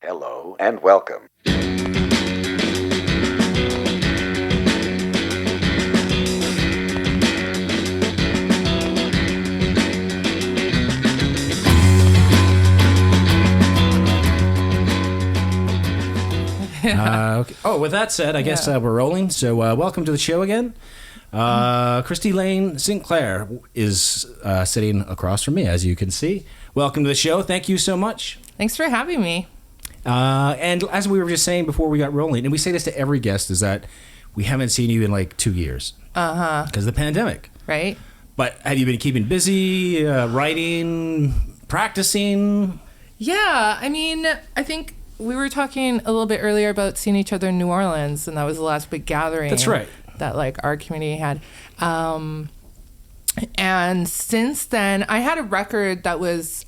Hello and welcome. Okay. Oh, with that said, I guess we're rolling. So welcome to the show again. Kristi Lane Sinclair is sitting across from me, as you can see. Welcome to the show. Thank you so much. Thanks for having me. And as we were just saying before we got rolling, and we say this to every guest, is that we haven't seen you in like 2 years. Because of the pandemic. Right. But have you been keeping busy, writing, practicing? Yeah, I mean, I think we were talking a little bit earlier about seeing each other in New Orleans, and that was the last big gathering. That's right. That like our community had. And since then, I had a record that was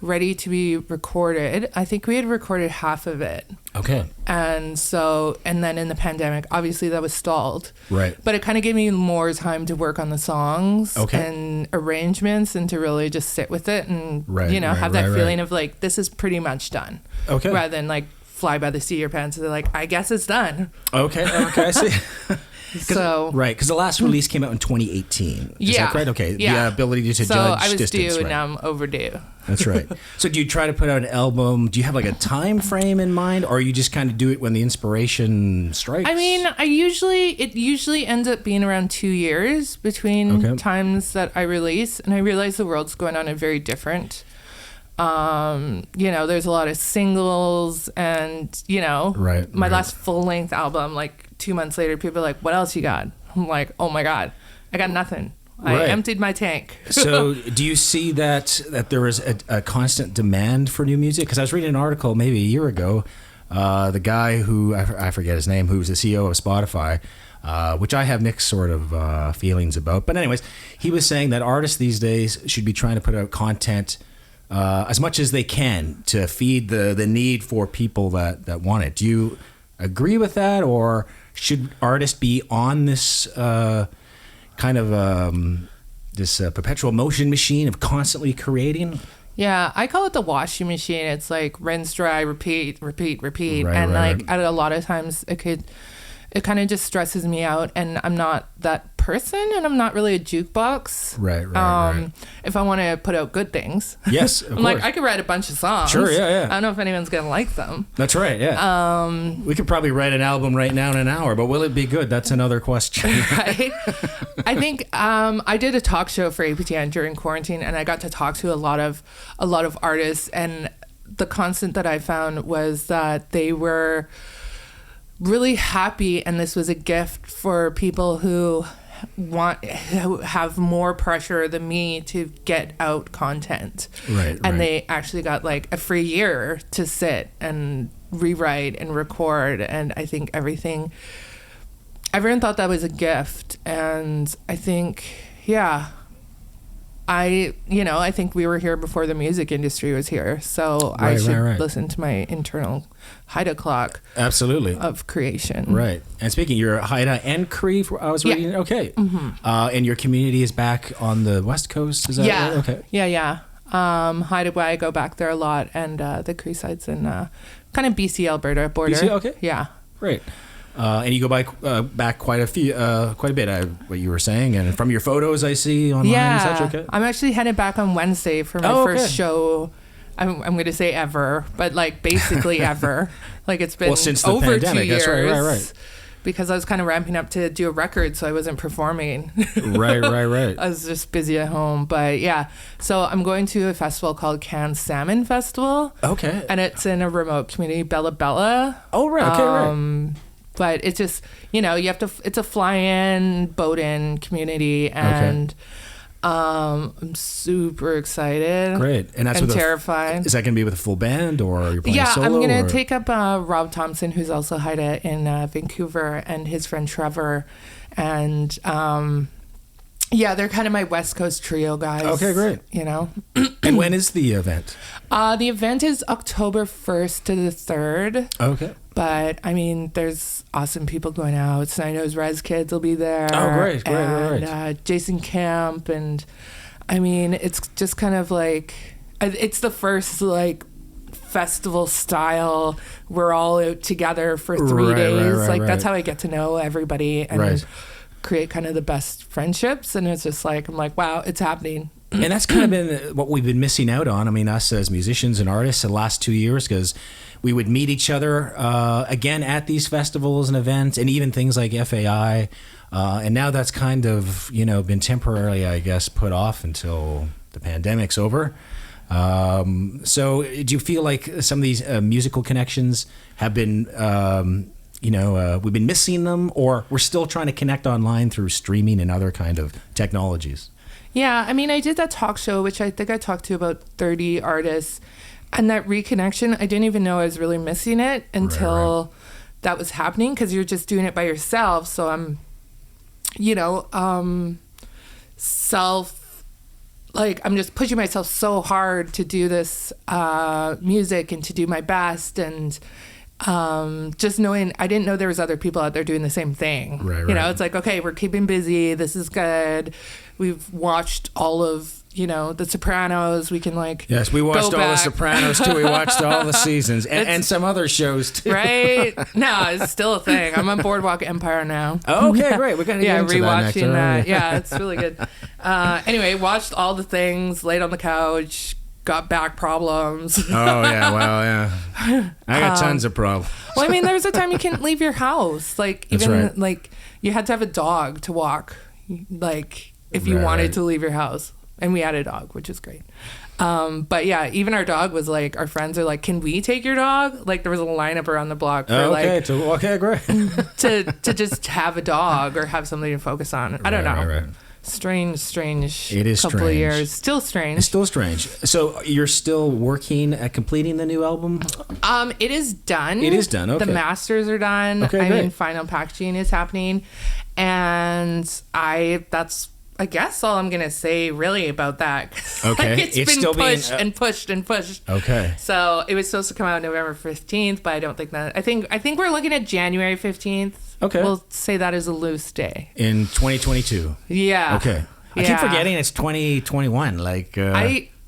ready to be recorded. I think we had recorded half of it. Okay. And then in the pandemic, obviously that was stalled. Right. But it kind of gave me more time to work on the songs Okay. and arrangements and to really just sit with it and, have that feeling of like, this is pretty much done. Okay. Rather than like fly by the seat of your pants. They're like, I guess it's done. Okay, I see. So right, because the last release came out in 2018. Is that correct? Okay, yeah. The ability to so judge I was distance. due, Right. and now I'm overdue. That's right. So do you try to put out an album? Do you have like a time frame in mind, or you just kind of do it when the inspiration strikes? I mean, it usually ends up being around 2 years between times that I release, and I realize the world's going on a very different. There's a lot of singles, and my last full length album, like 2 months later, people are like, "What else you got?" I'm like, "Oh my god, I got nothing. I emptied my tank." So do you see that there is a constant demand for new music? Because I was reading an article maybe a year ago, the guy who I forget his name, who's the CEO of Spotify. Which I have mixed sort of feelings about, but anyways, he was saying that artists these days should be trying to put out content as much as they can to feed the need for people that want it. Do you agree with that, or should artists be on this kind of this perpetual motion machine of constantly creating? Yeah, I call it the washing machine. It's like rinse, dry, repeat, Right, and at a lot of times it kind of just stresses me out, and I'm not that person, and I'm not really a jukebox. Right. If I want to put out good things. Yes, I'm like, I could write a bunch of songs. Sure, yeah. I don't know if anyone's going to like them. That's right, yeah. We could probably write an album right now in an hour, but will it be good? That's another question. Right? I think I did a talk show for APTN during quarantine, and I got to talk to a lot of artists, and the constant that I found was that they were really happy, and this was a gift for people who have more pressure than me to get out content. Right. And they actually got like a free year to sit and rewrite and record, and I think everyone thought that was a gift, and I think I think we were here before the music industry was here, so I should listen to my internal Haida clock. Absolutely. Of creation. Right. And speaking, you're Haida and Cree. I was reading. Okay. Mm-hmm. And your community is back on the West Coast. Is that right? Okay. Yeah. Haida, I go back there a lot, and the Cree side's in kind of BC Alberta border. BC, okay. Yeah. Great. And you go back quite a bit. What you were saying, and from your photos I see online. Yeah, is that okay? I'm actually headed back on Wednesday for my first show. I'm going to say ever, but like basically ever. Like it's been since the over pandemic. 2 years. That's right. Because I was kind of ramping up to do a record, so I wasn't performing. Right. I was just busy at home, but yeah. So I'm going to a festival called Can Salmon Festival. Okay. And it's in a remote community, Bella Bella. Oh right. Okay. Right. But it's just, you have to, it's a fly-in, boat-in community, and I'm super excited. Great. And that's terrified. Is that going to be with a full band, or you're playing solo? Yeah, I'm going to take up Rob Thompson, who's also Haida in Vancouver, and his friend Trevor. And they're kind of my West Coast trio guys. Okay, great. And when is the event? The event is October 1st to the 3rd. Okay. But, I mean, there's awesome people going out. Snide-Nosed Res Kids will be there. Oh, great. And Jason Camp. And, I mean, it's just kind of like... It's the first, like, festival style. We're all out together for 3 days. That's how I get to know everybody and create kind of the best friendships. And it's just like, I'm like, wow, it's happening. And that's kind of been what we've been missing out on. I mean, us as musicians and artists the last 2 years, because we would meet each other again at these festivals and events, and even things like FAI. And now that's kind of, been temporarily, I guess, put off until the pandemic's over. So do you feel like some of these musical connections have been, we've been missing them, or we're still trying to connect online through streaming and other kind of technologies? Yeah, I mean, I did that talk show, which I think I talked to about 30 artists. And that reconnection, I didn't even know I was really missing it until that was happening, because you're just doing it by yourself. So I'm, I'm just pushing myself so hard to do this music and to do my best. And just knowing, I didn't know there was other people out there doing the same thing. It's like, okay, we're keeping busy. This is good. We've watched all of, The Sopranos. We can yes, we watched all the Sopranos too. We watched all the seasons and some other shows too. Right? No, it's still a thing. I'm on Boardwalk Empire now. Oh, okay, great. We're gonna get into rewatching that next. Yeah, it's really good. Anyway, watched all the things, laid on the couch, got back problems. Oh yeah, well yeah. I got tons of problems. Well, I mean, there was a time you couldn't leave your house. You had to have a dog to walk. If you wanted to leave your house. And we had a dog, which is great. But yeah, even our dog was like, our friends are like, can we take your dog? There was a lineup around the block for okay, great. to just have a dog or have something to focus on. I don't know. Right. Strange. It is couple strange. Of years. Still strange. It's still strange. So you're still working at completing the new album? It is done. It is done. Okay. The masters are done. Okay, great. Final packaging is happening, and that's, I guess, all I'm going to say really about that. Okay. It's been still pushed and pushed and pushed. Okay. So it was supposed to come out November 15th, but I don't think that, I think we're looking at January 15th. Okay. We'll say that is a loose day. In 2022. Yeah. Okay. I keep forgetting it's 2021.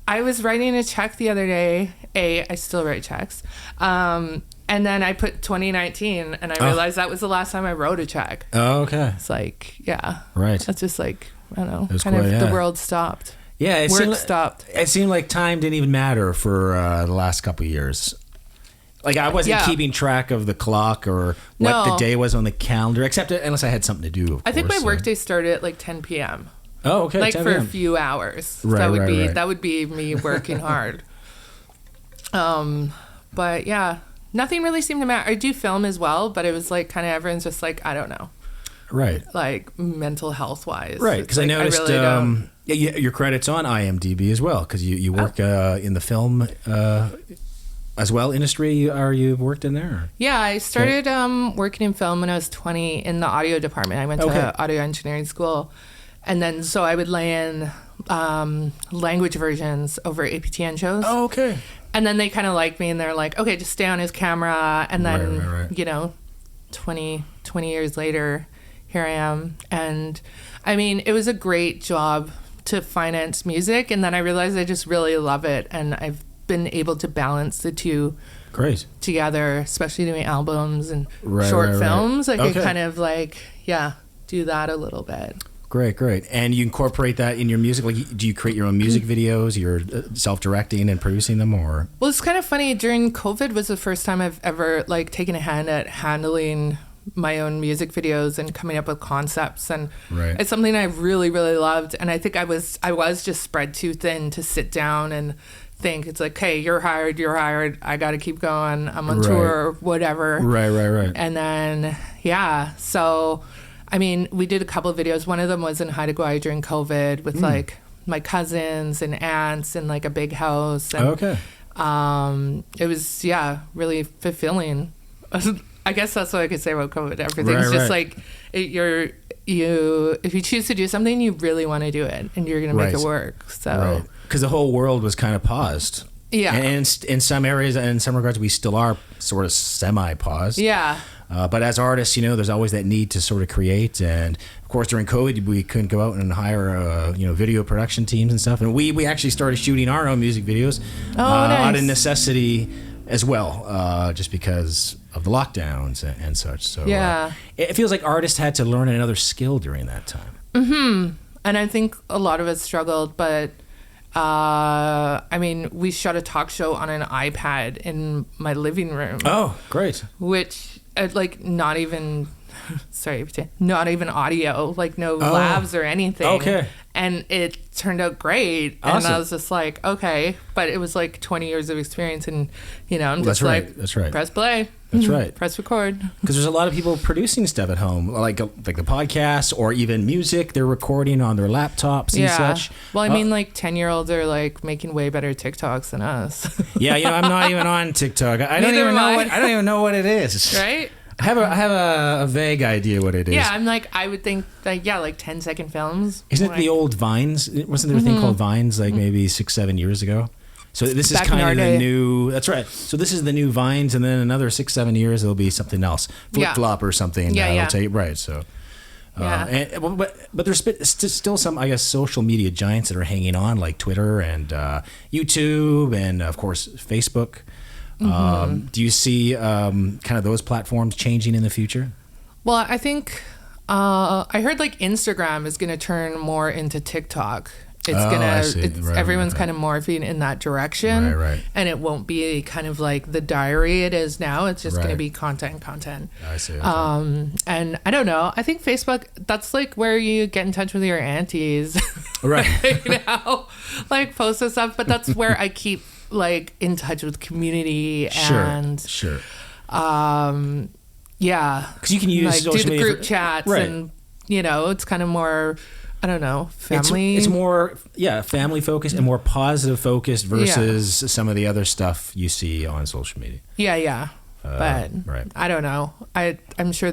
I was writing a check the other day. I still write checks. And then I put 2019, and I realized that was the last time I wrote a check. Oh, okay. It's like, yeah. Right. That's just I don't know. Quite, the world stopped. Yeah. Work stopped. It seemed like time didn't even matter for the last couple of years. I wasn't keeping track of the clock or what the day was on the calendar, except unless I had something to do. I think my workday started at 10 p.m. Oh, okay. 10 for p.m. a few hours. Right, that would be me working hard. But yeah, nothing really seemed to matter. I do film as well, but it was kind of everyone's just I don't know. Right. Mental health wise. Right. Because I noticed your credits on IMDb as well, because you work in the film as well industry. You've worked in there? Yeah, I started working in film when I was 20 in the audio department. I went to audio engineering school. And then so I would lay in language versions over APTN shows. Oh, okay. And then they kind of liked me, and they're like, okay, just stay on his camera. And then, 20 years later, here I am. And I mean, it was a great job to finance music. And then I realized I just really love it. And I've been able to balance the two together, especially doing albums and short films. I could kind of do that a little bit. Great. And you incorporate that in your music? Do you create your own music videos? You're self-directing and producing them, or? Well, it's kind of funny. During COVID was the first time I've ever taken a hand at handling my own music videos and coming up with concepts. And it's something I really, really loved. And I think I was just spread too thin to sit down and think. It's hey, you're hired. I got to keep going. I'm on tour or whatever. Right. And then, so... I mean, we did a couple of videos. One of them was in Haida during COVID with my cousins and aunts in a big house. And, it was, really fulfilling. I guess that's what I could say about COVID. Everything's just if you choose to do something, you really want to do it, and you're going to make it work. So, because the whole world was kind of paused. Yeah. And in some areas and in some regards, we still are sort of semi-paused. Yeah. But as artists, there's always that need to sort of create. And of course, during COVID, we couldn't go out and hire, video production teams and stuff. And we actually started shooting our own music videos out of necessity as well, just because of the lockdowns and such. So it feels like artists had to learn another skill during that time. Mm-hmm. And I think a lot of us struggled, but we shot a talk show on an iPad in my living room. Oh, great. Which, not even audio, like no labs or anything. Okay. And it turned out great. Awesome. And I was just like, okay. But it was like 20 years of experience. And, I'm just that's right. Press play. That's right. Press record. Because there's a lot of people producing stuff at home, like the podcasts or even music. They're recording on their laptops and such. Well, 10-year-olds are like making way better TikToks than us. Yeah, I'm not even on TikTok. I don't even know what it is. Right? I have a vague idea what it is. Yeah, I would think 10-second films. Isn't it the old Vines? Wasn't there a thing called Vines maybe 6-7 years ago? So this is kind of the new. That's right. So this is the new Vines, and then another 6-7 years it'll be something else, Flip Flop or something. It'll take, right. So, but there's still some, I guess, social media giants that are hanging on, like Twitter and YouTube, and of course Facebook. Do you see kind of those platforms changing in the future? Well, I think I heard Instagram is going to turn more into TikTok. Everyone's kind of morphing in that direction, right. And it won't be kind of like the diary it is now. It's just going to be content. I see. And I don't know. I think Facebook, that's like where you get in touch with your aunties, right? Post this stuff. But that's where I keep in touch with community and sure. Because you can use social do the media group chats, right. And it's kind of more. I don't know, family. It's more, family focused and more positive focused versus some of the other stuff you see on social media. Yeah. But right. I don't know. I'm sure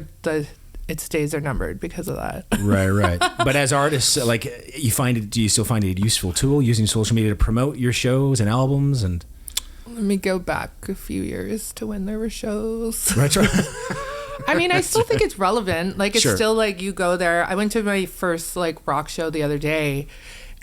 its days are numbered because of that. Right. But as artists, do you still find it a useful tool using social media to promote your shows and albums? And let me go back a few years to when there were shows. Right. I still think it's relevant. It's still you go there. I went to my first rock show the other day,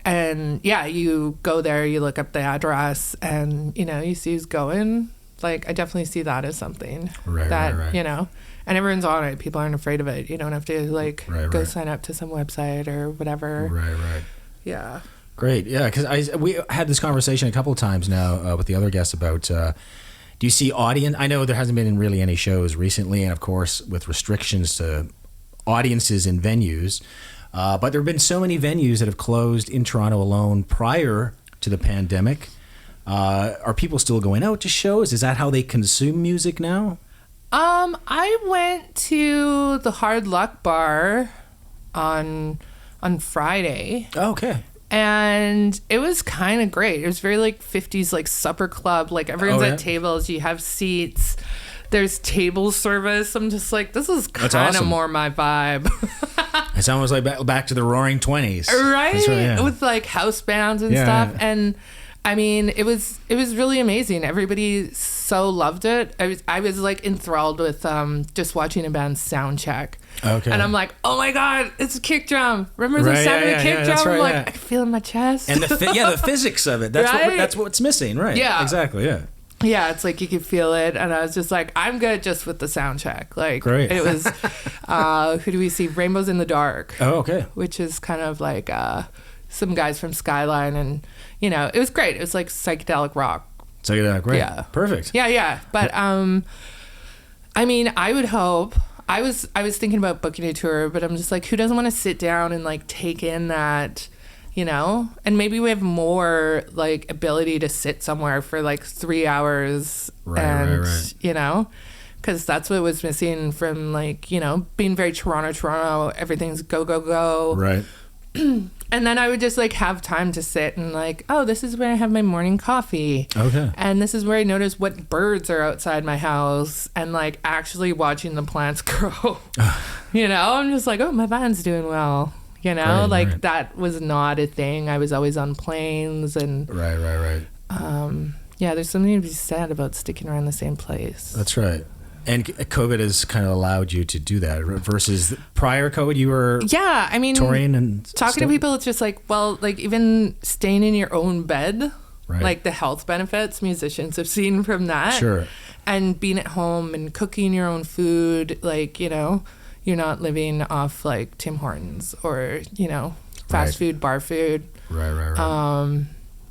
and you go there, you look up the address, and you see who's going. I definitely see that as something right. and everyone's on it. People aren't afraid of it. You don't have to go sign up to some website or whatever. Right. Yeah. Great. Yeah, because we had this conversation a couple of times now with the other guests about. Do you see audience? I know there hasn't been really any shows recently, and of course with restrictions to audiences in venues, but there have been so many venues that have closed in Toronto alone prior to the pandemic. Are people still going out to shows? Is that how they consume music now? I went to the Hard Luck Bar on Friday. Oh, okay. And it was kind of great. It was very 50s supper club. Everyone's at tables. You have seats. There's table service. I'm just this is kind of more my vibe. It's almost like back to the Roaring 20s. Right? That's right, yeah. With house bands and stuff. Yeah. And it was really amazing. Everybody so loved it. I was enthralled with just watching a band sound check. Okay. And I'm oh my God, it's a kick drum. Remember the sound of the kick drum? Right, I can feel it in my chest. And the physics of it. That's right? that's what's missing, right? Yeah. Exactly, yeah. Yeah, it's you could feel it. And I was just I'm good just with the sound check. Great. It was, who do we see? Rainbows in the Dark. Oh, okay. Which is kind of some guys from Skyline. And, it was great. It was psychedelic rock. Psychedelic, right. Yeah. Perfect. Yeah. But, I would hope. I was thinking about booking a tour, but I'm just who doesn't want to sit down and take in that, and maybe we have more ability to sit somewhere for 3 hours, right. because that's what was missing from being very Toronto, everything's go, right. And then I would just have time to sit and oh, this is where I have my morning coffee. Okay. And this is where I notice what birds are outside my house and actually watching the plants grow. I'm just oh, my vine's doing well. Right. That was not a thing. I was always on planes and Right. there's something to be said about sticking around the same place. That's right. And COVID has kind of allowed you to do that versus prior COVID, you were I mean, touring and talking to people. It's just like, well, like even staying in your own bed, like the health benefits musicians have seen from that. Sure. And being at home and cooking your own food, like, you know, you're not living off like Tim Hortons or, you know, fast food, bar food. Right.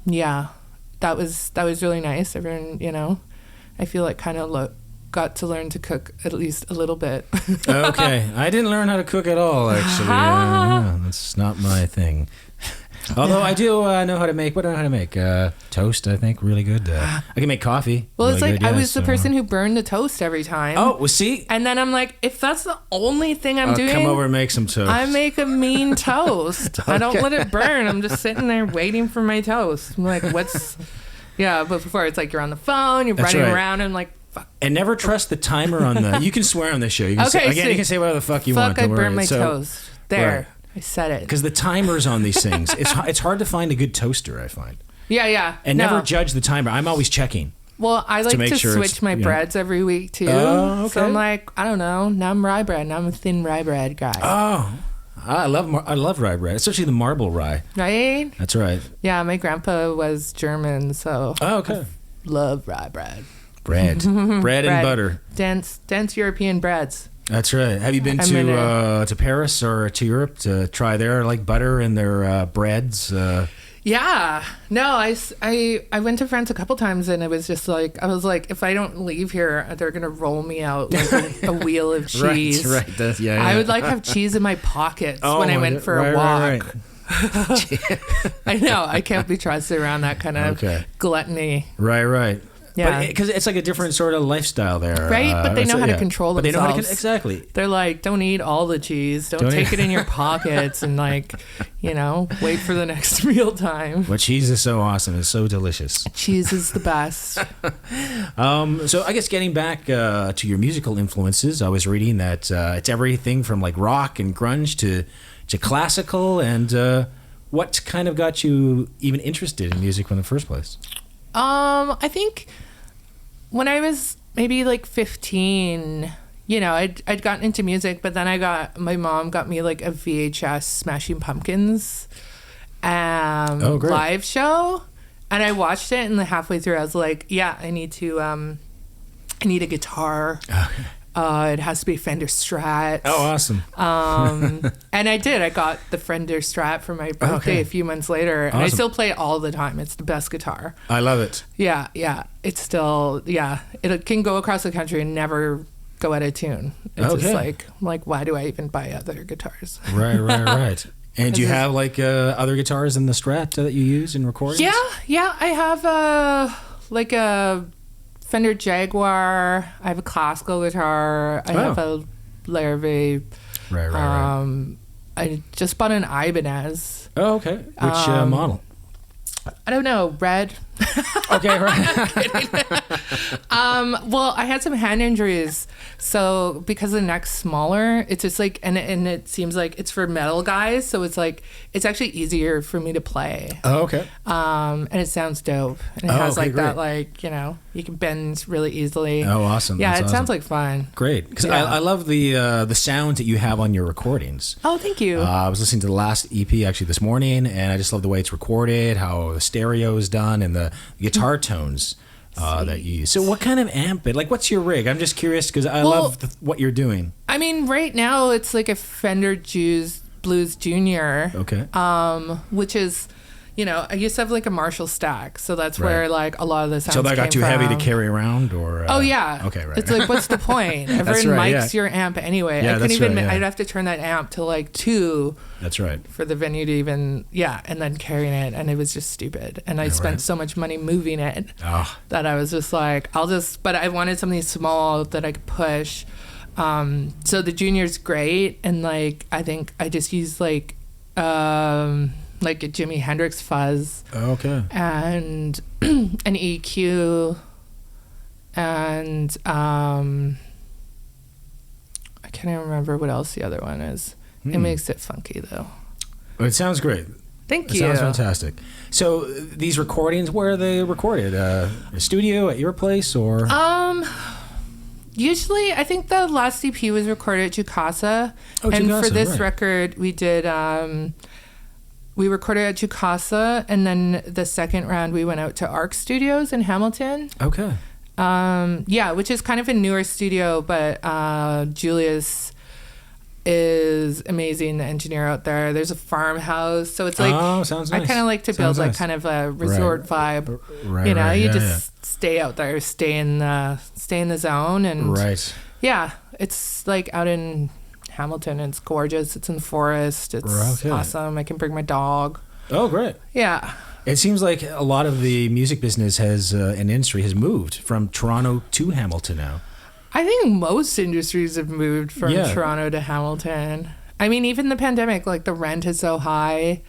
Yeah, that was really nice. Everyone, you know, I feel like kind of got to learn to cook at least a little bit. Okay. I didn't learn how to cook at all, actually. That's not my thing. Although I do know how to make, toast, I think, really good. I can make coffee. Well, really it's like I was the person who burned the toast every time. Oh, well, see? And then I'm like, if that's the only thing I'm doing. Come over and make some toast. I make a mean toast. I don't let it burn. I'm just sitting there waiting for my toast. I'm like, yeah, but before it's like you're on the phone, you're running around and like, fuck. And never trust the timer on the, you can swear on this show. You can say, again, you can say whatever the fuck you want. Fuck, I burned my toast. There. Right. I said it. Because the timers on these things, it's hard to find a good toaster, I find. Yeah. And never judge the timer. I'm always checking. Well, I like to switch my breads every week too. Oh, okay. So I'm like, I don't know. Now I'm rye bread. Now I'm a thin rye bread guy. Oh, I love rye bread, especially the marble rye. Right? That's right. Yeah, my grandpa was German, so I love rye bread. Bread and butter. Dense European breads. That's right. Have you been to Paris or to Europe to try their like butter and their breads? Yeah. No, I went to France a couple times and it was just like, I was like, if I don't leave here, they're going to roll me out like a wheel of cheese. Right. I would like have cheese in my pockets when I went for a walk. Right. I know. I can't be trusted around that kind of gluttony. Right. Yeah, because it's like a different sort of lifestyle there, right? But they know how to control themselves. But they know how to exactly. They're like, don't eat all the cheese. Don't take it in your pockets, and like, you know, wait for the next meal time. But cheese is so awesome. It's so delicious. Cheese is the best. So I guess getting back to your musical influences, I was reading that it's everything from like rock and grunge to classical, and what kind of got you even interested in music in the first place? I think when I was maybe like 15, you know, I'd gotten into music, but then my mom got me like a VHS Smashing Pumpkins live show, and I watched it, and halfway through I was like, yeah, I need a guitar. It has to be Fender Strat. Oh, awesome. And I did. I got the Fender Strat for my birthday a few months later. And I still play it all the time. It's the best guitar. I love it. Yeah. It's still, it can go across the country and never go out of tune. It's just like, why do I even buy other guitars? Right. And do you have like other guitars in the Strat that you use in recordings? Yeah. I have a Fender Jaguar. I have a classical guitar. I have a Larrivee. Right. I just bought an Ibanez. Oh, okay. Which model? I don't know. Red. Okay, right. Well, I had some hand injuries, so because the neck's smaller, it's just like, and it seems like it's for metal guys, so it's like it's actually easier for me to play. Oh, okay. And it sounds dope. And it has like great. That, like, you know, you can bend really easily. Oh, awesome. Yeah, That's awesome. Sounds like fun. Great, because I love the sounds that you have on your recordings. Oh, thank you. I was listening to the last EP actually this morning, and I just love the way it's recorded, how the stereo is done, and the guitar tones that you use. So what kind of amp? Like, what's your rig? I'm just curious because I love what you're doing. I mean, right now it's like a Fender Blues Junior. Okay. Which is, you know, I used to have like a Marshall stack, so that's where like a lot of the sounds. So that got too from. heavy to carry around, or? Oh yeah. Okay, right. It's like, what's the point? Everyone mics your amp anyway. Yeah, I couldn't even. I'd have to turn that amp to like 2. That's right. For the venue to even, and then carrying it, and it was just stupid. And I spent so much money moving it that I was just like, but I wanted something small that I could push. So the Junior's great, and like I think I just use like a Jimi Hendrix fuzz. Okay. And an EQ, and I can't even remember what else the other one is. It makes it funky though. Well, it sounds great. Thank you. It sounds fantastic. So these recordings, where are they recorded? A studio at your place, or? Usually, I think the last EP was recorded at Jukasa. Oh, and Jukasa, for this right. record, we did, we recorded at Jukasa, and then the second round, we went out to Arc Studios in Hamilton. Okay. Yeah, which is kind of a newer studio, but Julius is amazing, the engineer out there. There's a farmhouse, so it's like, sounds nice. I kind of like to build Sounds like nice. kind of a resort vibe. Right, You know, right, you yeah, just stay out there, stay in the zone, and Right. yeah, it's like out in Hamilton. It's gorgeous. It's in the forest. It's Okay. awesome. I can bring my dog. Oh, great. Yeah. It seems like a lot of the music business has and industry has moved from Toronto to Hamilton now. I think most industries have moved from Toronto to Hamilton. I mean, even the pandemic, like the rent is so high.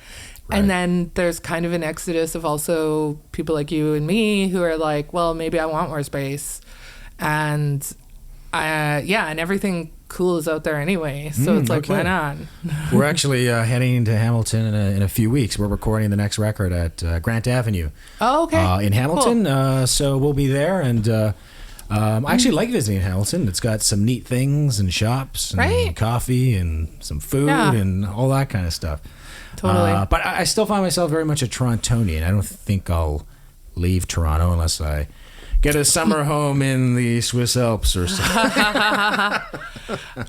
Right. And then there's kind of an exodus of also people like you and me who are like, well, maybe I want more space. And and everything cool is out there anyway. So it's like, okay. why not? We're actually heading into Hamilton in a few weeks. We're recording the next record at Grant Avenue. Oh, okay. In Hamilton. Cool. So we'll be there. And I actually like visiting Hamilton. It's got some neat things and shops and Right. coffee and some food and all that kind of stuff. Totally. But I still find myself very much a Torontonian. I don't think I'll leave Toronto unless I get a summer home in the Swiss Alps or something.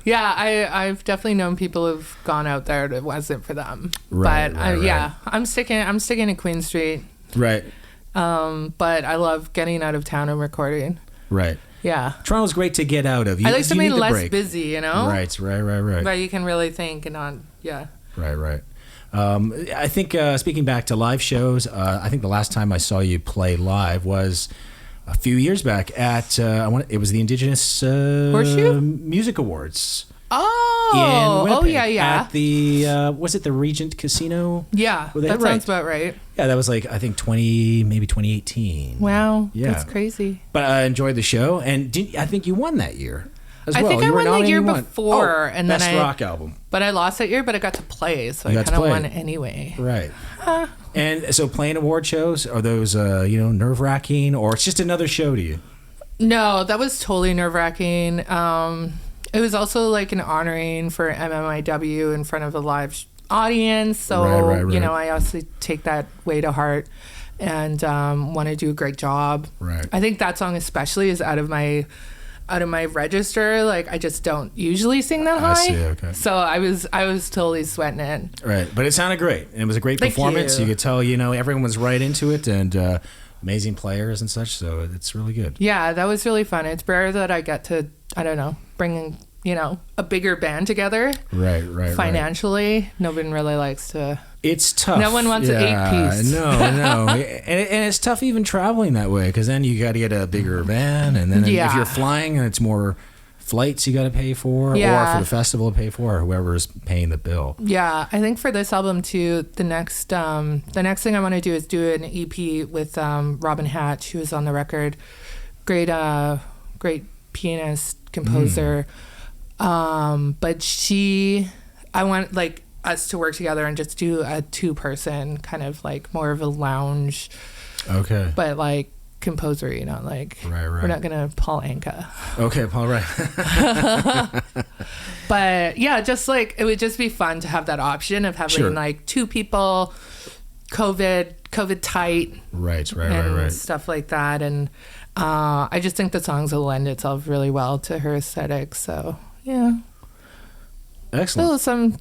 Yeah, I've definitely known people who've gone out there that wasn't for them. Right, But right, yeah, I'm sticking to Queen Street. Right, But I love getting out of town and recording. right. Yeah. Toronto's great to get out of. I like something need the less break. busy, you know? Right. But you can really think and on, yeah. Right. I think speaking back to live shows, I think the last time I saw you play live was a few years back at it was the Indigenous Horseshoe? Music Awards. in Oh, Winnipeg yeah. at the was it the Regent Casino? Yeah, Were they- that right. sounds about right. Yeah, that was like I think 2018. Wow, Yeah. that's crazy. But I enjoyed the show, and I think you won that year as I well. think You I were won the nominated year and won. before, and then best I- rock album. But I lost that year, but I got to play, so You I got to kind of play. won anyway. Right. And so playing award shows, are those nerve wracking, or it's just another show to you? No, that was totally nerve-wracking. It was also like an honoring for MMIW in front of a live audience. So, Right. I also take that way to heart and want to do a great job. Right. I think that song especially is out of my register. Like, I just don't usually sing that high. I see, okay. So I was totally sweating it. Right, but it sounded great. It was a great Thank performance. you. You could tell, everyone was right into it, and amazing players and such. So it's really good. Yeah, that was really fun. It's rare that I get to, I don't know, bring a bigger band together. Right. Financially, no one really likes to. It's tough. No one wants an 8-piece. No. and it's tough even traveling that way, because then you got to get a bigger van, and then if you're flying, and it's more flights you got to pay for, or for the festival to pay for, or whoever's paying the bill. Yeah, I think for this album too, the next thing I want to do is do an EP with Robin Hatch, who is on the record. Great pianist, composer. But I want like us to work together and just do a 2-person kind of like more of a lounge. Okay. But like composer, like Right. we're not gonna Paul Anka. Okay, Paul. Right. But yeah, just like it would just be fun to have that option of having like 2 people, COVID tight, right. stuff like that. And I just think the songs will lend itself really well to her aesthetic. So yeah. Excellent.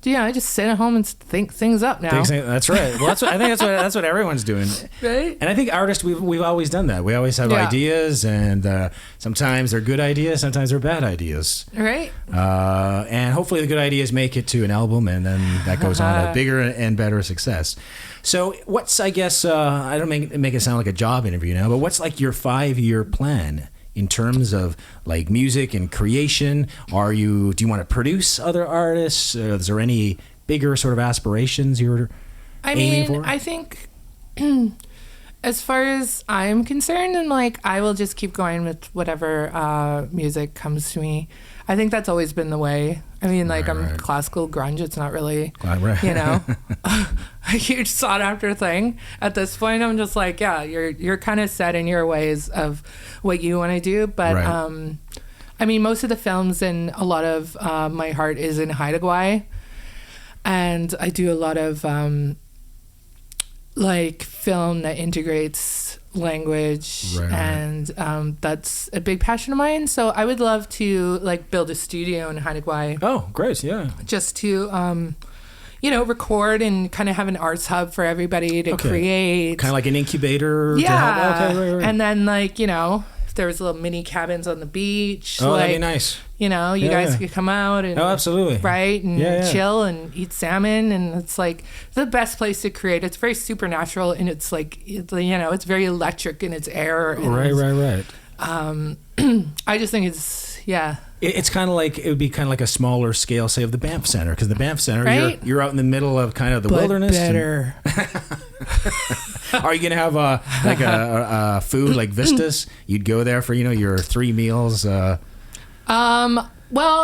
I just sit at home and think things up now. That's right. Well, I think that's what everyone's doing. Right. And I think artists, we've always done that. We always have ideas, and sometimes they're good ideas, sometimes they're bad ideas. Right. And hopefully the good ideas make it to an album, and then that goes on a bigger and better success. So what's, I guess, I don't make it sound like a job interview now, but what's like your 5-year plan in terms of like music and creation? Do you want to produce other artists? Is there any bigger sort of aspirations you're aiming for? I think as far as I'm concerned, and like I will just keep going with whatever music comes to me. I think that's always been the way. I mean, like I'm classical grunge. It's not really, a huge sought after thing. At this point, I'm just like, yeah, you're kind of set in your ways of what you want to do. But I mean, most of the films and a lot of my heart is in Haida, and I do a lot of like film that integrates language, and that's a big passion of mine. So I would love to like build a studio in Haida. Oh, great! Yeah, just to record and kind of have an arts hub for everybody to create, kind of like an incubator. Yeah, to help. Okay, and then like if there was little mini cabins on the beach. Oh, like, that'd be nice. You guys could come out and absolutely, right, and chill and eat salmon, and it's like the best place to create. It's very supernatural, and it's like it's very electric in its air. And right. I just think it's It's kind of like, it would be kind of like a smaller scale, say, of the Banff Center, because the Banff Center, right? you're out in the middle of kind of the wilderness. Better. Are you gonna have a food like Vistas? You'd go there for your 3 meals. Well,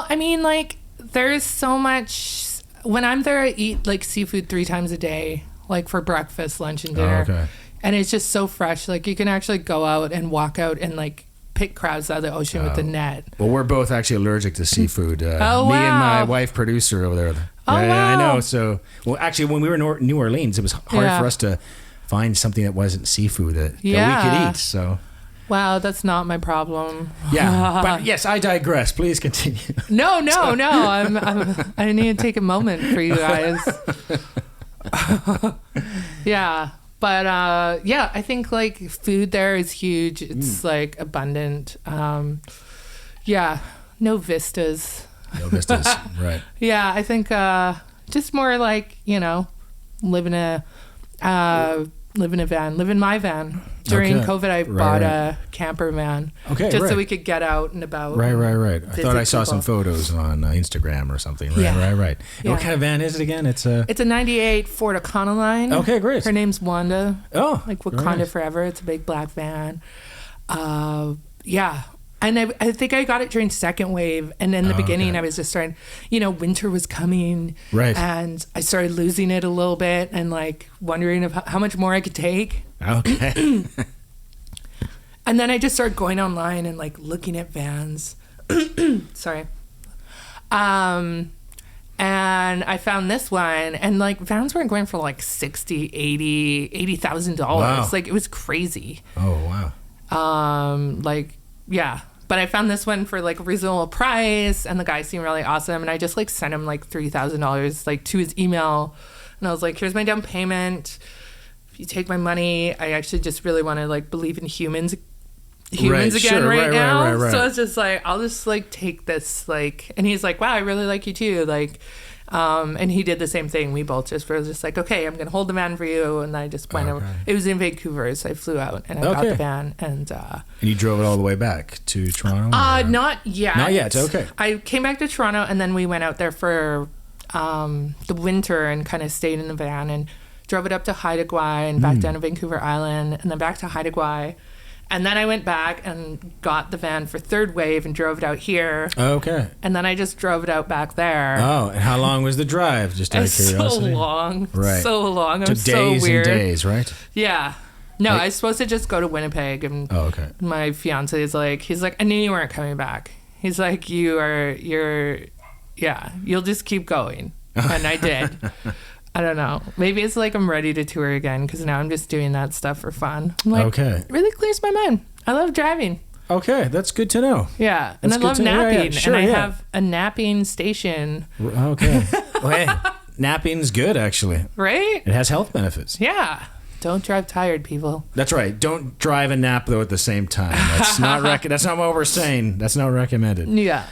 I mean, like, there's so much. When I'm there, I eat like seafood 3 times a day, like for breakfast, lunch, and dinner. Oh, okay. And it's just so fresh. Like, you can actually go out and walk out and like pick crabs out of the ocean with the net. Well, we're both actually allergic to seafood. Me and my wife producer over there. Wow. I know. So, well, actually, when we were in New Orleans, it was hard for us to find something that wasn't seafood that we could eat. So. Wow, that's not my problem. Yeah, but yes, I digress. Please continue. No. I need to take a moment for you guys. Yeah. But I think like food there is huge. It's like abundant. No vistas. No vistas, right. Yeah, I think just more like, live in a van, live in my van. During COVID, I bought a camper van. Okay, just so we could get out and about. Right. I thought I saw some photos on Instagram or something. Right. Yeah. What kind of van is it again? It's a 98 Ford Econoline. Okay, great. Her name's Wanda. Oh, like Wakanda Forever. It's a big black van. And I think I got it during second wave. And in the beginning, I was just starting, winter was coming. Right. And I started losing it a little bit and like wondering how much more I could take. Okay. And then I just started going online and like looking at vans. Sorry. And I found this one, and like vans weren't going for like $80,000. Wow. Like it was crazy. Oh, wow. But I found this one for like a reasonable price, and the guy seemed really awesome. And I just like sent him like $3,000 like to his email, and I was like, "Here's my down payment. If you take my money, I actually just really want to like believe in humans again right now." Right. So I was just like, I'll just like take this like, and he's like, "Wow, I really like you too." Like, and he did the same thing. We both just were just like, "Okay, I'm gonna hold the van for you." And I just went over. It was in Vancouver, so I flew out and I got the van, and you drove it all the way back to Toronto? Not yet. Not yet. Okay. I came back to Toronto, and then we went out there for the winter and kind of stayed in the van and drove it up to Haida and back down to Vancouver Island, and then back to Haida. And then I went back and got the van for third wave and drove it out here. Okay. And then I just drove it out back there. Oh, and how long was the drive? Just out of curiosity. So long. Right. So long. It took was days so weird. and days, right? Yeah. No, I was supposed to just go to Winnipeg, and my fiance is like, he's like, "I knew you weren't coming back." He's like, you'll just keep going. And I did. I don't know. Maybe it's like I'm ready to tour again, because now I'm just doing that stuff for fun. I'm like, it really clears my mind. I love driving. Okay, that's good to know. Yeah, and I love napping. And I have a napping station. Okay. Well, hey, napping's good, actually. Right? It has health benefits. Yeah. Don't drive tired, people. That's right. Don't drive and nap, though, at the same time. That's not that's not what we're saying. That's not recommended. Yeah.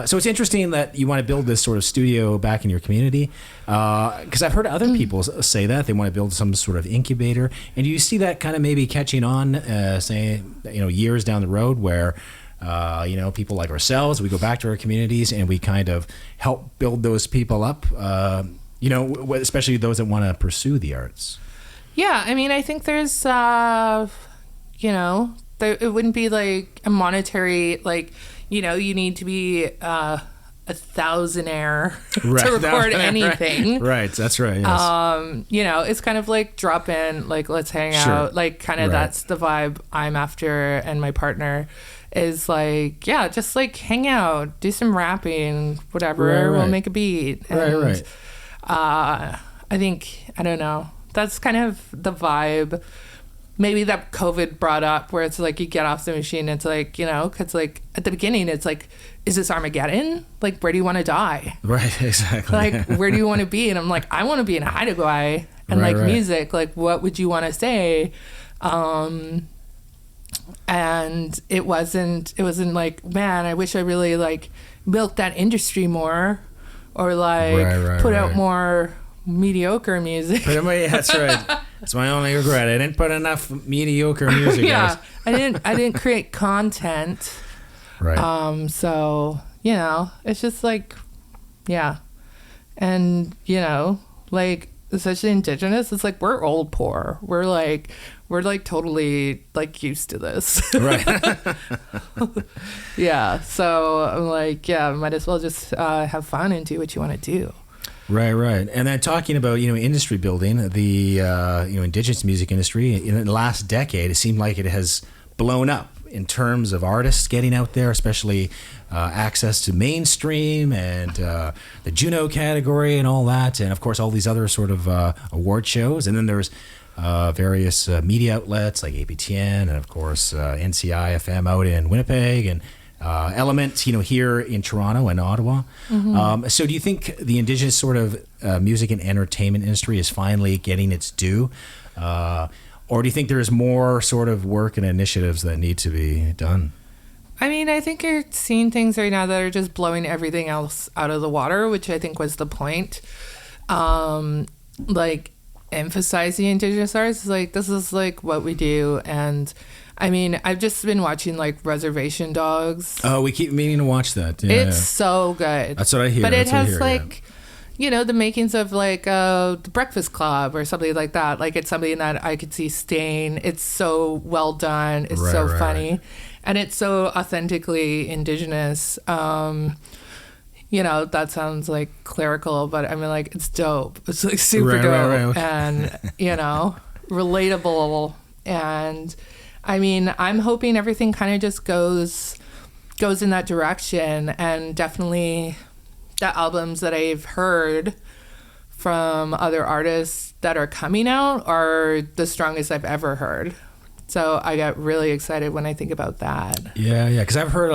So it's interesting that you want to build this sort of studio back in your community, because I've heard other people say that they want to build some sort of incubator. And do you see that kind of maybe catching on, say, years down the road, where people like ourselves, we go back to our communities and we kind of help build those people up, especially those that want to pursue the arts? Yeah, I mean, I think there's, it wouldn't be like a monetary, like, you need to be a thousandaire to record anything. Right, that's right, yes. It's kind of like drop in, like, let's hang out. Like, kind of that's the vibe I'm after, and my partner is like, yeah, just like hang out, do some rapping, whatever. Right. We'll make a beat. And, Right. I think, I don't know. That's kind of the vibe maybe that COVID brought up, where it's like you get off the machine, it's like, you know, because like at the beginning it's like, is this Armageddon? Like, where do you want to die? Right, exactly. Like, where do you want to be? And I'm like, I want to be in a Haida guy. And Right, like right. music, like what would you want to say? And it wasn't like, man, I wish I really like milked that industry more, or like Right, put out right. more mediocre music. That's right. That's my only regret. I didn't put enough mediocre music. Yeah, guys. I didn't create content. Right. So, you know, it's just like, yeah. And, you know, like, especially Indigenous, it's like we're old poor. We're like totally like used to this. Right. Yeah. So I'm like, yeah, might as well just have fun and do what you want to do. Right. And then talking about, you know, industry building, the, you know, Indigenous music industry in the last decade, it seemed like it has blown up in terms of artists getting out there, especially access to mainstream and the Juno category and all that. And of course, all these other sort of award shows. And then there's various media outlets like APTN and of course NCI FM out in Winnipeg and Element, you know, here in Toronto and Ottawa. Mm-hmm. So do you think the Indigenous sort of music and entertainment industry is finally getting its due? Or do you think there's more sort of work and initiatives that need to be done? I mean, I think you're seeing things right now that are just blowing everything else out of the water, which I think was the point. Like emphasizing Indigenous arts, like this is like what we do. And I mean, I've just been watching like Reservation Dogs. Oh, we keep meaning to watch that. Yeah, It's so good. That's what I hear. But it That's what I has hear, like, you know, the makings of like the Breakfast Club or something like that. Like it's something that I could see staying. It's so well done. It's so Right. funny. And it's so authentically Indigenous. You know, that sounds like clerical, but I mean, like, it's dope. It's like super dope. Right, okay. And, you know, relatable. And I mean, I'm hoping everything kind of just goes in that direction. And definitely the albums that I've heard from other artists that are coming out are the strongest I've ever heard. So I got really excited when I think about that. Yeah. Because I've heard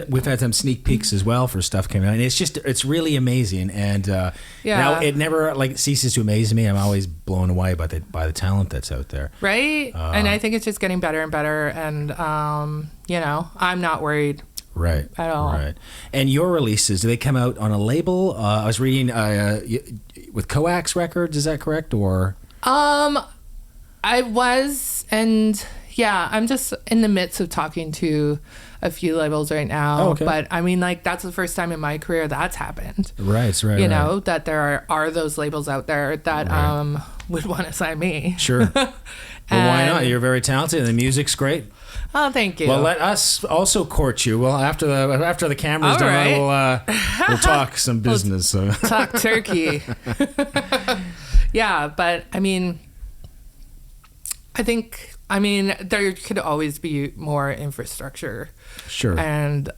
we've had some sneak peeks as well for stuff coming out, and it's really amazing. And now it never like ceases to amaze me. I'm always blown away by the talent that's out there. Right, and I think it's just getting better and better. And you know, I'm not worried. Right. At all. Right. And your releases, do they come out on a label? I was reading with Coax Records. Is that correct? Or I was, and yeah, I'm just in the midst of talking to a few labels right now. Oh, okay. But I mean, like, that's the first time in my career that's happened. Right. You know, that there are those labels out there that would want to sign me. Sure. Well, why not? You're very talented, and the music's great. Oh, thank you. Well, let us also court you. Well, after the camera's All done, right. we'll talk some business. So. Talk turkey. Yeah, but I mean, there could always be more infrastructure. Sure. And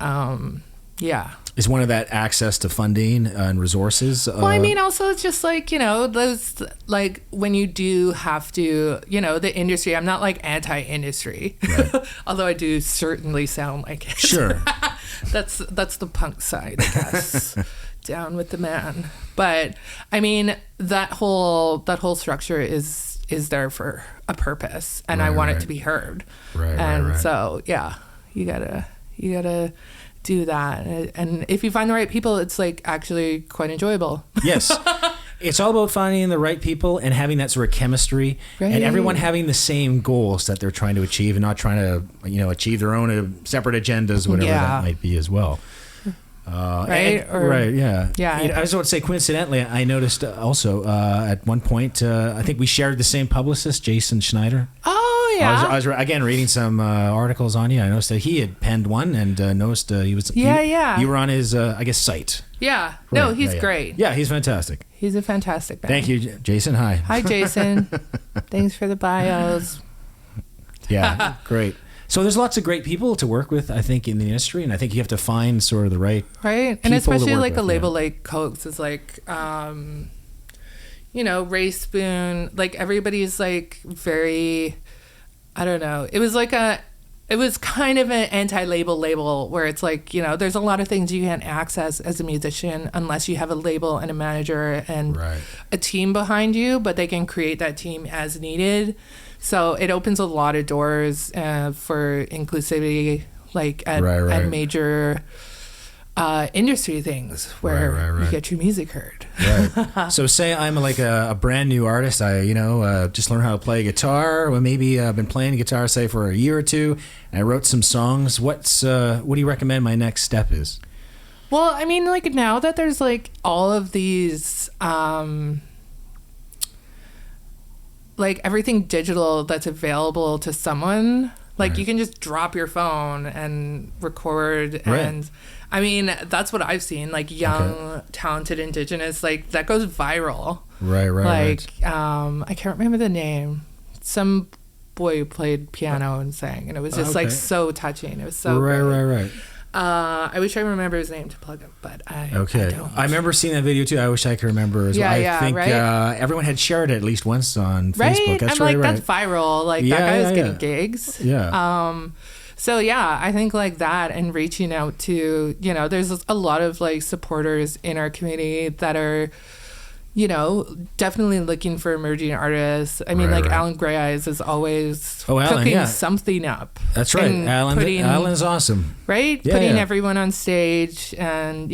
yeah. Is one of that access to funding and resources? Well, I mean, also it's just like, you know, those, like, when you do have to, you know, the industry, I'm not like anti-industry, Right. although I do certainly sound like it. Sure. That's the punk side, I guess. Down with the man. But I mean, that whole structure is there for a purpose, and I want it to be heard. Right. And right. so, yeah, you gotta do that. And if you find the right people, it's like actually quite enjoyable. Yes. It's all about finding the right people and having that sort of chemistry, Right. and everyone having the same goals that they're trying to achieve, and not trying to, you know, achieve their own separate agendas, whatever that might be as well. Right? Right, yeah. Yeah. You know, I just want to say, coincidentally, I noticed also at one point, I think we shared the same publicist, Jason Schneider. Oh, yeah. I was again reading some articles on you. I noticed that he had penned one, and noticed he was. Yeah. You were on his, I guess, site. Yeah. No, Right, he's yeah. great. Yeah, he's fantastic. He's a fantastic man. Thank you, Jason. Hi. Hi, Jason. Thanks for the bios. Yeah, great. So there's lots of great people to work with, I think, in the industry, and I think you have to find sort of the right and especially to work like with, a label like Coax is like, you know, Ray Spoon, like everybody's like very, I don't know. It was kind of an anti-label label where it's like, you know, there's a lot of things you can't access as a musician unless you have a label and a manager and a team behind you, but they can create that team as needed. So it opens a lot of doors for inclusivity, like at major industry things where you get your music heard. Right. So say I'm like a brand new artist. I, just learned how to play guitar. Well, maybe I've been playing guitar, say, for a year or two, and I wrote some songs. What do you recommend my next step is? Well, I mean, like now that there's like all of these, like everything digital that's available to someone, like you can just drop your phone and record and I mean, that's what I've seen, like young, talented Indigenous, like that goes viral. Like, I can't remember the name. Some boy who played piano and sang, and it was just like so touching. It was so great. I wish I remember his name to plug him, but I don't. I remember seeing that video too. I wish I could remember as well. I think everyone had shared it at least once on Facebook. That's that's viral. Like that guy was getting gigs. So yeah, I think like that and reaching out to, there's a lot of like supporters in our community that are, definitely looking for emerging artists. I mean, Alan Grey Eyes is always cooking something up. That's right. Alan's awesome. Right? Putting everyone on stage. And,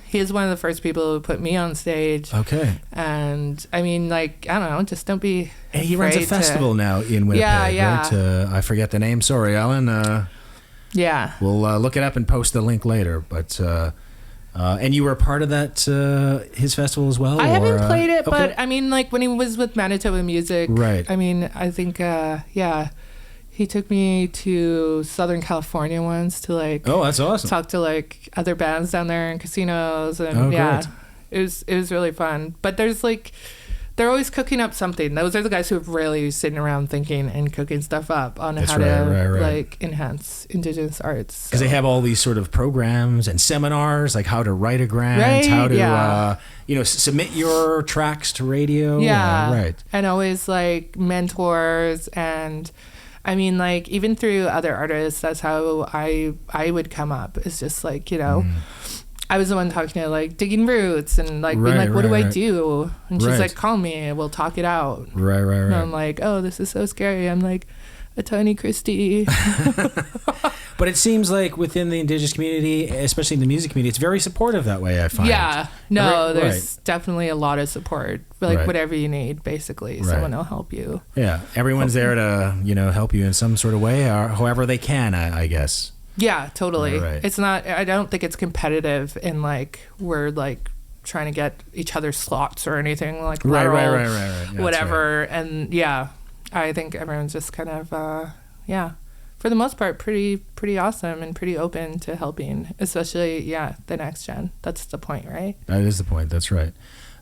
he's one of the first people who put me on stage. Okay. And I mean, like, I don't know, just don't be And he runs a festival now in Winnipeg, right? I forget the name. Sorry, Alan. We'll look it up and post the link later. But... and you were a part of that, his festival as well? I haven't played it, but I mean, like when he was with Manitoba Music, I mean, I think, he took me to Southern California once to like, oh, that's awesome. Talk to like other bands down there in casinos. And great. It was really fun. But there's like, they're always cooking up something. Those are the guys who are really sitting around thinking and cooking stuff up on how to like enhance Indigenous arts. Because they have all these sort of programs and seminars, like how to write a grant, how to submit your tracks to radio. And always like mentors, and I mean, like even through other artists, that's how I would come up. It's just like I was the one talking to like Digging Roots and like being like, what do I do? And she's like, call me, we'll talk it out. And I'm like, oh, this is so scary. I'm like a tiny Kristi. But it seems like within the Indigenous community, especially in the music community, it's very supportive that way, I find. There's definitely a lot of support. Like whatever you need, basically, someone will help you. Yeah, everyone's there to, help you in some sort of way, or however they can, I guess. Yeah, totally. It's not, I don't think it's competitive in like, we're like trying to get each other slots or anything like that. Whatever. And I think everyone's just kind of, for the most part, pretty awesome and pretty open to helping, especially, the next gen. That's the point, right? That is the point. That's right.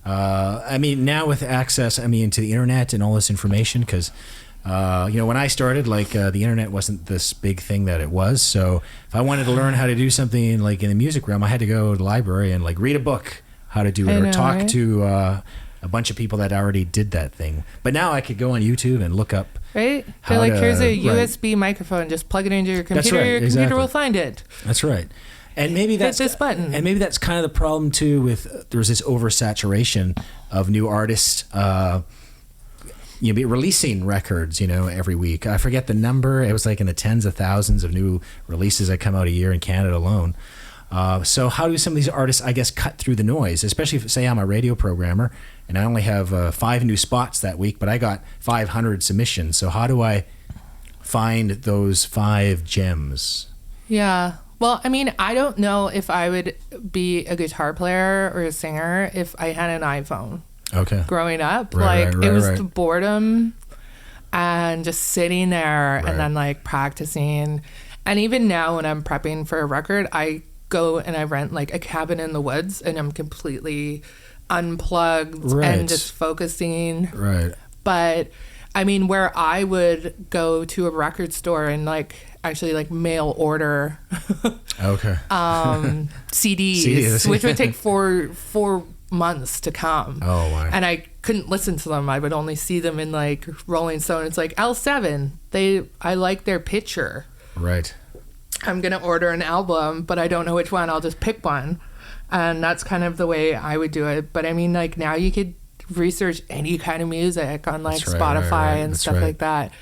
I mean, now with access, to the internet and all this information, because when I started, like the internet wasn't this big thing that it was. So if I wanted to learn how to do something like in the music realm, I had to go to the library and like read a book how to do it, or talk to a bunch of people that already did that thing. But now I could go on YouTube and look up. They're like, here's a USB microphone, just plug it into your computer. Your computer will find it. That's right. And maybe that's hit this button. And maybe that's kind of the problem too. With there's this oversaturation of new artists. Be releasing records, every week. I forget the number. It was like in the tens of thousands of new releases that come out a year in Canada alone. So how do some of these artists, I guess, cut through the noise? Especially if, say, I'm a radio programmer and I only have 5 new spots that week, but I got 500 submissions. So how do I find those 5 gems? Yeah. Well, I don't know if I would be a guitar player or a singer if I had an iPhone. Okay. Growing up, it was the boredom and just sitting there and then like practicing. And even now when I'm prepping for a record, I go and I rent like a cabin in the woods and I'm completely unplugged and just focusing. Right. But I mean, where I would go to a record store and like actually like mail order Okay. CDs, which would take four months to come. Oh, wow. And I couldn't listen to them. I would only see them in like Rolling Stone. It's like L7. I like their picture. Right. I'm going to order an album, but I don't know which one. I'll just pick one. And that's kind of the way I would do it. But I mean, like now you could research any kind of music on like Spotify and stuff like that.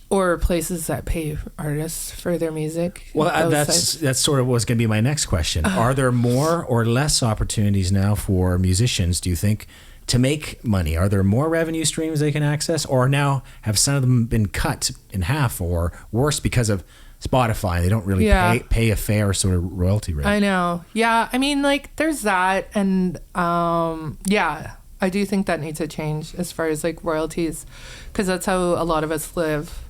Or places that pay artists for their music. Well, that's sort of what's going to be my next question. Are there more or less opportunities now for musicians, do you think, to make money? Are there more revenue streams they can access? Or now have some of them been cut in half or worse because of Spotify? They don't really pay a fair sort of royalty rate. I know. Yeah. I mean, like, there's that. And yeah, I do think that needs to change as far as like royalties, because that's how a lot of us live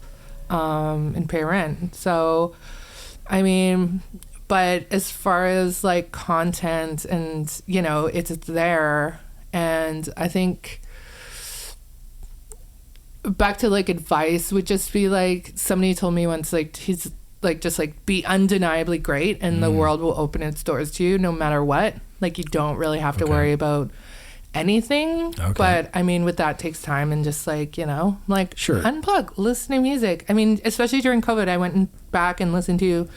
and pay rent. So, I mean, but as far as like content and, you know, it's there. And I think back to like advice would just be like, somebody told me once, like, he's like, just like be undeniably great and the world will open its doors to you no matter what. Like, you don't really have to worry about anything. But I mean, with that takes time and just like, you know, like unplug, listen to music. I mean, especially during COVID, I went back and listened to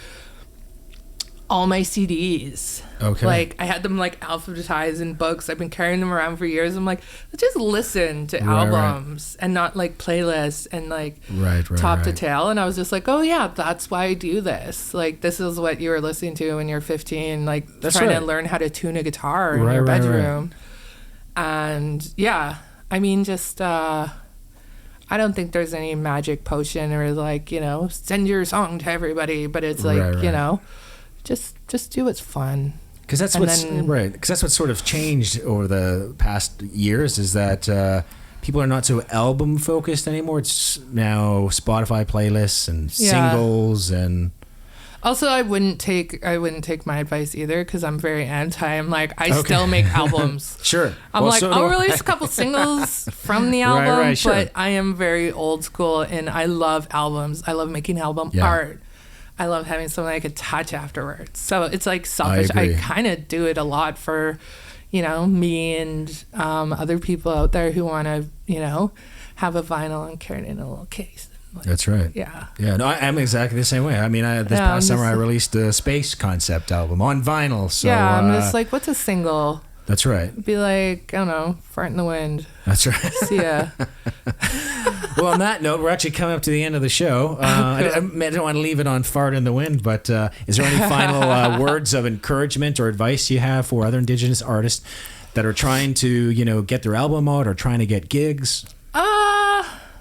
all my CDs. Like, I had them like alphabetized in books. I've been carrying them around for years. I'm like, let's just listen to albums and not like playlists and like top to tail. And I was just like, oh yeah, that's why I do this. Like, this is what you were listening to when you're 15, like trying to learn how to tune a guitar in your bedroom. And yeah, I mean, just I don't think there's any magic potion or like, you know, send your song to everybody, but it's like, you know, just do what's fun. Because that's Because that's what's sort of changed over the past years is that people are not so album focused anymore. It's now Spotify playlists and singles and. Also, I wouldn't take my advice either because I'm very anti. I'm like, I still make albums. I'm like, I'll release a couple singles from the album, but I am very old school and I love albums. I love making album art. I love having something I could touch afterwards. So it's like selfish. I kind of do it a lot for, you know, me and other people out there who want to, you know, have a vinyl and carry it in a little case. Like, that's right. Yeah. Yeah. No, I'm exactly the same way. I mean, this past summer I released a space concept album on vinyl. So yeah, I'm just like, what's a single? That's right. Be like, I don't know, fart in the wind. That's right. See ya. Well, on that note, we're actually coming up to the end of the show. I don't want to leave it on fart in the wind, but is there any final words of encouragement or advice you have for other Indigenous artists that are trying to, you know, get their album out or trying to get gigs?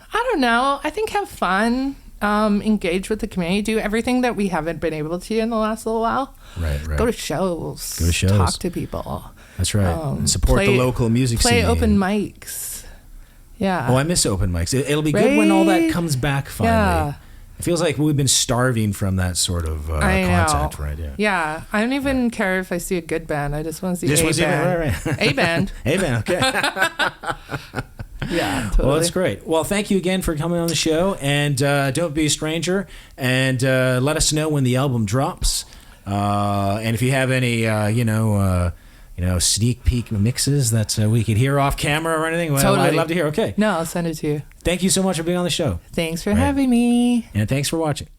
I don't know. I think have fun, engage with the community, do everything that we haven't been able to in the last little while. Right. Go to shows. Talk to people. That's right. Support the local music scene. Play open mics. Yeah. Oh, I miss open mics. It'll be good when all that comes back finally. Yeah. It feels like we've been starving from that sort of content, right? Yeah. Yeah. I don't even care if I see a good band. I just want to see a band. A band. A band, okay. Yeah, totally. Well, that's great. Well, thank you again for coming on the show. And don't be a stranger. And let us know when the album drops. And if you have any, sneak peek mixes that we could hear off camera or anything, well, I'd love to hear. Okay. No, I'll send it to you. Thank you so much for being on the show. Thanks for having me. And thanks for watching.